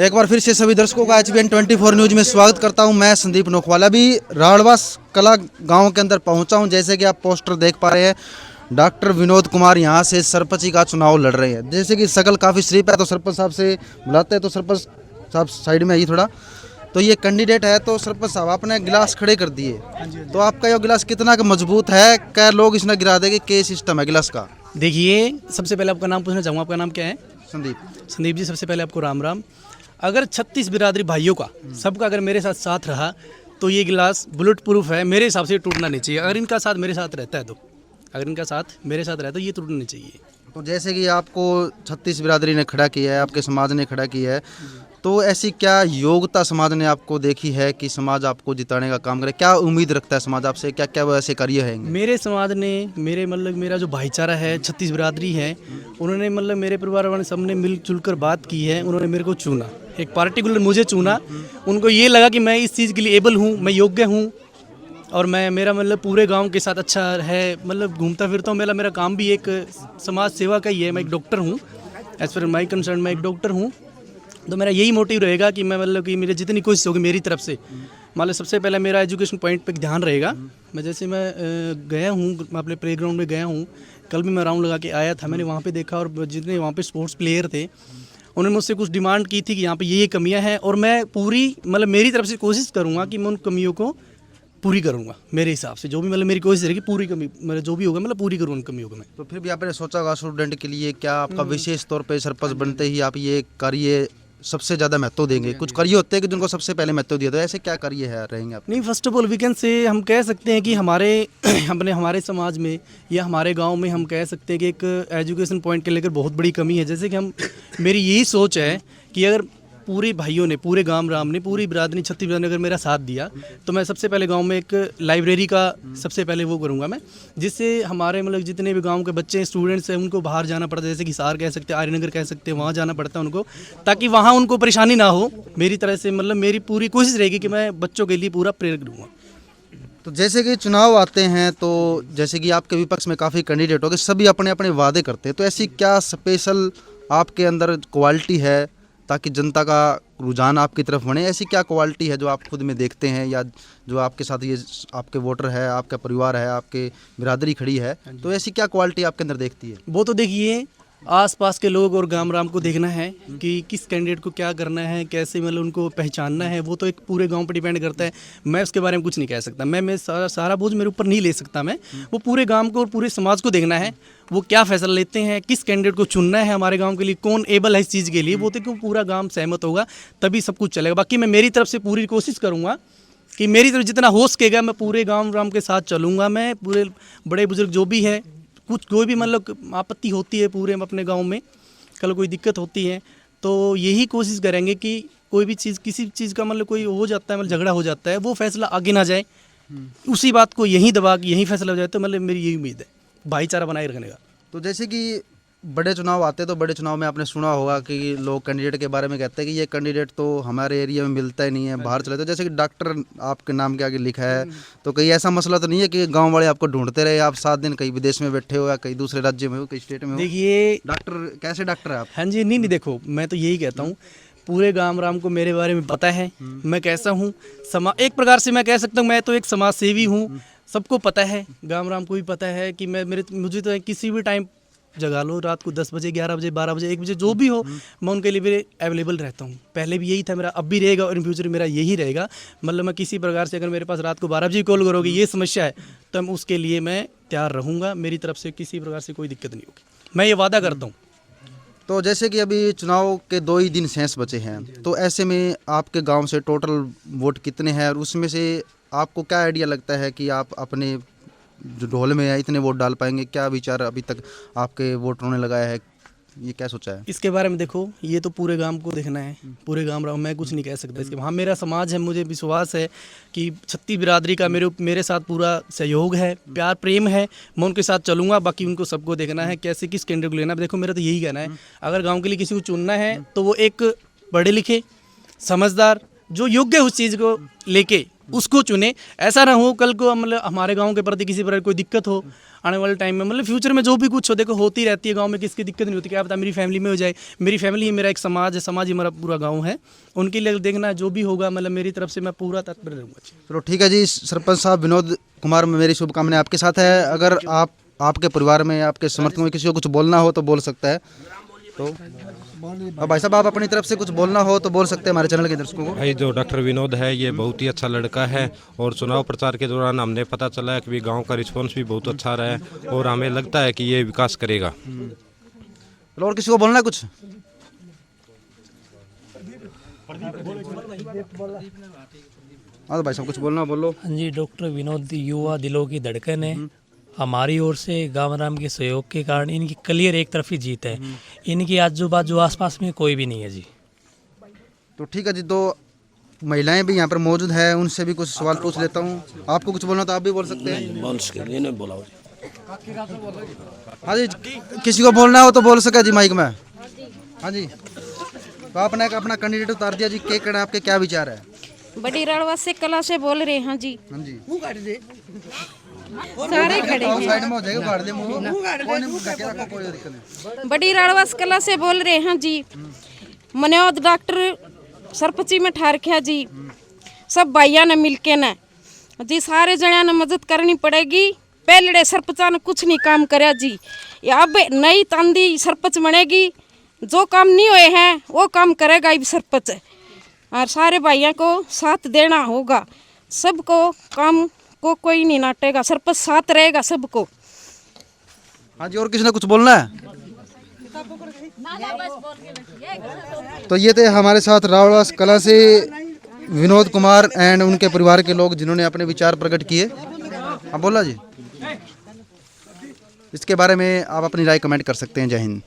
एक बार फिर से सभी दर्शकों का HBN 24 न्यूज में स्वागत करता हूं। मैं संदीप नोखवाला भी राड़वास कला गांव के अंदर पहुंचा हूं। जैसे कि आप पोस्टर देख पा रहे हैं, डॉक्टर विनोद कुमार यहां से सरपंची का चुनाव लड़ रहे हैं। जैसे कि शकल काफ़ी शरीफ है, तो सरपंच साहब से बुलाते हैं। तो सरपंच साहब साइड में आइए थोड़ा। तो ये कैंडिडेट है, तो सरपंच साहब आपने गिलास खड़े कर दिए, तो आपका ये गिलास कितना का मजबूत है? क्या लोग इसने गिरा देंगे? क्या सिस्टम है गिलास का? देखिए, सबसे पहले आपका नाम पूछना चाहूँगा। आपका नाम क्या है? संदीप। संदीप जी, सबसे पहले आपको राम राम। अगर 36 बिरादरी भाइयों का सबका अगर मेरे साथ साथ रहा तो ये गिलास बुलेट प्रूफ है। मेरे हिसाब से टूटना नहीं चाहिए। अगर इनका साथ मेरे साथ रहता है तो ये टूटना नहीं चाहिए। तो जैसे कि आपको 36 बिरादरी ने खड़ा किया है, आपके समाज ने खड़ा किया है, तो ऐसी क्या योग्यता समाज ने आपको देखी है कि समाज आपको जिताने का काम करे? क्या उम्मीद रखता है समाज आपसे? क्या क्या वो ऐसे कार्य हैं? मेरे समाज ने मेरा जो भाईचारा है, 36 बिरादरी है, उन्होंने मेरे परिवार वाले सबने मिलजुल कर बात की है। उन्होंने मेरे को चुना, एक पार्टिकुलर मुझे चुना। उनको ये लगा कि मैं इस चीज़ के लिए एबल हूँ, मैं योग्य हूँ, और मेरा पूरे गांव के साथ अच्छा है। घूमता फिरता हूँ। मेरा काम भी एक समाज सेवा का ही है। मैं एक डॉक्टर हूँ। एज पर माई कंसर्न मैं एक डॉक्टर हूँ। तो मेरा यही मोटिव रहेगा कि मैं कि मेरी जितनी कोशिश होगी मेरी तरफ से, सबसे पहले मेरा एजुकेशन पॉइंट पे ध्यान रहेगा। मैं गया हूँ, अपने प्ले ग्राउंड में गया हूँ। कल भी मैं राउंड लगा के आया था। मैंने वहाँ पे देखा, और जितने वहाँ पे स्पोर्ट्स प्लेयर थे, उन्होंने मुझसे कुछ डिमांड की थी कि यहाँ पे ये कमियाँ हैं, और मैं पूरी मेरी तरफ से कोशिश करूँगा कि मैं उन कमियों को पूरी करूँगा। मेरे हिसाब से जो भी मेरी कोशिश रहेगी, पूरी कमी जो भी होगा पूरी करूँ उन कमियों को मैं। तो फिर भी आपने सोचा होगा स्टूडेंट के लिए, क्या आपका विशेष तौर पे सरपंच बनते ही आप ये कार्य सबसे ज़्यादा महत्व देंगे? कुछ कार्य होते हैं कि जिनको सबसे पहले महत्व दिया, तो ऐसे क्या कार्य है रहेंगे आप? नहीं, फर्स्ट ऑफ ऑल वीकेंड से हम कह सकते हैं कि हमारे समाज में या हमारे गांव में हम कह सकते हैं कि एक एजुकेशन पॉइंट के लेकर बहुत बड़ी कमी है। जैसे कि मेरी यही सोच है कि अगर पूरे भाइयों ने, पूरे गांव राम ने, पूरी बिरादरी 36 बिरादरी ने अगर मेरा साथ दिया, तो मैं सबसे पहले गांव में एक लाइब्रेरी का सबसे पहले वो करूंगा मैं, जिससे हमारे जितने भी गांव के बच्चे स्टूडेंट्स हैं उनको बाहर जाना पड़ता है। जैसे कि हिसार कह सकते हैं, आर्यनगर कह सकते हैं, वहाँ जाना पड़ता है उनको, ताकि वहाँ उनको परेशानी ना हो। मेरी तरह से मेरी पूरी कोशिश रहेगी कि मैं बच्चों के लिए पूरा प्रेरक दूँगा। तो जैसे कि चुनाव आते हैं, तो जैसे कि आपके विपक्ष में काफ़ी कैंडिडेट हो गए, सभी अपने अपने वादे करते हैं, तो ऐसी क्या स्पेशल आपके अंदर क्वालिटी है ताकि जनता का रुझान आपकी तरफ बने? ऐसी क्या क्वालिटी है जो आप खुद में देखते हैं, या जो आपके साथ ये आपके वोटर है, आपका परिवार है, आपके बिरादरी खड़ी है, तो ऐसी क्या क्वालिटी आपके अंदर देखती है? वो तो देखिए, आसपास के लोग और गांव राम को देखना है कि किस कैंडिडेट को क्या करना है, कैसे उनको पहचानना है। वो तो एक पूरे गांव पर डिपेंड करता है। मैं उसके बारे में कुछ नहीं कह सकता। मैं सारा बोझ मेरे ऊपर नहीं ले सकता। मैं वो पूरे गांव को और पूरे समाज को देखना है, वो क्या फैसला लेते हैं, किस कैंडिडेट को चुनना है हमारे गांव के लिए, कौन एबल है इस चीज़ के लिए। वो तो क्यों पूरा गांव सहमत होगा तभी सब कुछ चलेगा। बाकी मैं मेरी तरफ से पूरी कोशिश करूँगा कि मेरी तरफ जितना हो सकेगा मैं पूरे गाँव राम के साथ चलूँगा। मैं पूरे बड़े बुजुर्ग जो भी है, कुछ कोई भी आपत्ति होती है पूरे अपने गांव में, कल कोई दिक्कत होती है, तो यही कोशिश करेंगे कि कोई भी चीज़, किसी चीज़ का कोई हो जाता है, झगड़ा हो जाता है, वो फैसला आगे ना जाए, उसी बात को यहीं दबा के यहीं फैसला हो जाए। तो मेरी यही उम्मीद है भाईचारा बनाए रखने का। तो जैसे कि बड़े चुनाव आते हैं, तो बड़े चुनाव में आपने सुना होगा कि लोग कैंडिडेट के बारे में कहते हैं कि ये कैंडिडेट तो हमारे एरिया में मिलता ही नहीं है, बाहर चले। तो जैसे कि डॉक्टर आपके नाम के आगे लिखा है, तो कहीं ऐसा मसला तो नहीं है कि गांव वाले आपको ढूंढते रहे, आप 7 दिन कहीं विदेश में बैठे हो, या कहीं दूसरे राज्य में हो, कहीं स्टेट में हो? देखिए डॉक्टर कैसे डॉक्टर है आप? हाँ जी, नहीं देखो, मैं तो यही कहता हूँ, पूरे गांव राम को मेरे बारे में पता है मैं कैसा हूँ। एक प्रकार से मैं कह सकता हूँ मैं तो एक समाज सेवी हूँ। सबको पता है, गांव राम को भी पता है कि मुझे तो किसी भी टाइम जगा लो, रात को 10 बजे, 11 बजे, 12 बजे, 1 बजे, जो भी हो, मैं उनके लिए भी अवेलेबल रहता हूँ। पहले भी यही था मेरा, अब भी रहेगा, और इन फ्यूचर मेरा यही रहेगा। मैं किसी प्रकार से, अगर मेरे पास रात को 12 बजे कॉल करोगे, ये समस्या है, तो उसके लिए मैं तैयार रहूँगा। मेरी तरफ से किसी प्रकार से कोई दिक्कत नहीं होगी, मैं ये वादा करता हूँ। तो जैसे कि अभी चुनाव के 2 ही दिन शेष बचे हैं, तो ऐसे में आपके गांव से टोटल वोट कितने हैं, और उसमें से आपको क्या आइडिया लगता है कि आप अपने जो ढोल में है इतने वोट डाल पाएंगे? क्या विचार अभी तक आपके वोटरों ने लगाया है, ये क्या सोचा है? इसके बारे में देखो, ये तो पूरे गांव को देखना है, पूरे गांव राम, मैं कुछ नहीं कह सकता इसके। हाँ, मेरा समाज है, मुझे विश्वास है कि 36 बिरादरी का मेरे साथ पूरा सहयोग है, प्यार प्रेम है, मैं उनके साथ चलूँगा। बाकी उनको सबको देखना है कैसे किस कैंडिडेट को लेना है। देखो, मेरा तो यही कहना है, अगर गाँव के लिए किसी को चुनना है तो वो एक पढ़े लिखे, समझदार, जो योग्य उस चीज़ को लेके उसको चुने। ऐसा ना हो कल को मतलब हमारे गांव के प्रति किसी प्रकार कोई दिक्कत हो आने वाले टाइम में, मतलब फ्यूचर में जो भी कुछ हो, देखो होती रहती है गांव में, किसकी दिक्कत नहीं होती, क्या पता मेरी फैमिली में हो जाए। मेरी फैमिली ही मेरा एक समाज है, समाज ही मेरा पूरा गाँव है, उनके लिए देखना जो भी होगा मतलब मेरी तरफ से मैं पूरा तत्पर रहूँगा। चलो ठीक है जी, सरपंच साहब विनोद कुमार, मेरी शुभकामनाएं आपके साथ है। अगर आपके परिवार में, आपके समर्थकों में किसी को कुछ बोलना हो तो बोल सकता है। तो अब भाई साहब आप अपनी तरफ से कुछ बोलना हो तो बोल सकते हैं हमारे चैनल के दर्शकों को। भाई जो डॉक्टर विनोद है ये बहुत ही अच्छा लड़का है और चुनाव प्रचार के दौरान हमने पता चला है कि गांव का रिस्पांस भी बहुत अच्छा रहा है और हमें लगता है कि ये विकास करेगा। चलो और किसी को बोलना है कुछ? हाँ तो भाई साहब कुछ बोलना बोलो। हाँ जी, डॉक्टर विनोद युवा दिलों की धड़कन है। हमारी ओर से गांव राम के सहयोग के कारण इनकी क्लियर एक तरफी जीत है। इनकी आजू बाजू आसपास में कोई भी नहीं है जी। तो ठीक है जी, तो महिलाएं भी यहाँ पर मौजूद है, उनसे भी कुछ सवाल पूछ लेता हूँ। आपको कुछ बोलना तो आप भी बोल सकते हैं। हाँ जी, किसी को बोलना हो तो बोल सके जी माइक में। हाँ जी, तो आपने अपना कैंडिडेट उतार दिया जी, के कहना आपके क्या विचार है? बड़ी राड़वा से कला से बोल रहे हैं जी। हाँ जी, सारे खड़े हैं। साइड में हो जाएगा, गाड़ दे मुंह। कोई नहीं, ढके रखो, कोई दिक्कत नहीं। बड़ी राड़वा से कला से बोल रहे हैं जी। मनोद डॉक्टर सरपंची में ठारख्या जी, सब भाइया ने मिलके न जी, सारे जणिया ने मदद करनी पड़ेगी। पहले सरपंचा ने कुछ नहीं काम करया जी, अब नई तांदी सरपंच बनेगी, जो काम नहीं हुए हैं वो काम करेगा ये सरपंच। और सारे भाइयों को साथ देना होगा, सबको काम को कोई नहीं नाटेगा, सरपंच साथ रहेगा सबको। हाँ जी, और किसी ने कुछ बोलना है? तो ये थे हमारे साथ रावड़वास कला से विनोद कुमार एंड उनके परिवार के लोग जिन्होंने अपने विचार प्रकट किए। अब बोला जी, इसके बारे में आप अपनी राय कमेंट कर सकते हैं। जय हिंद।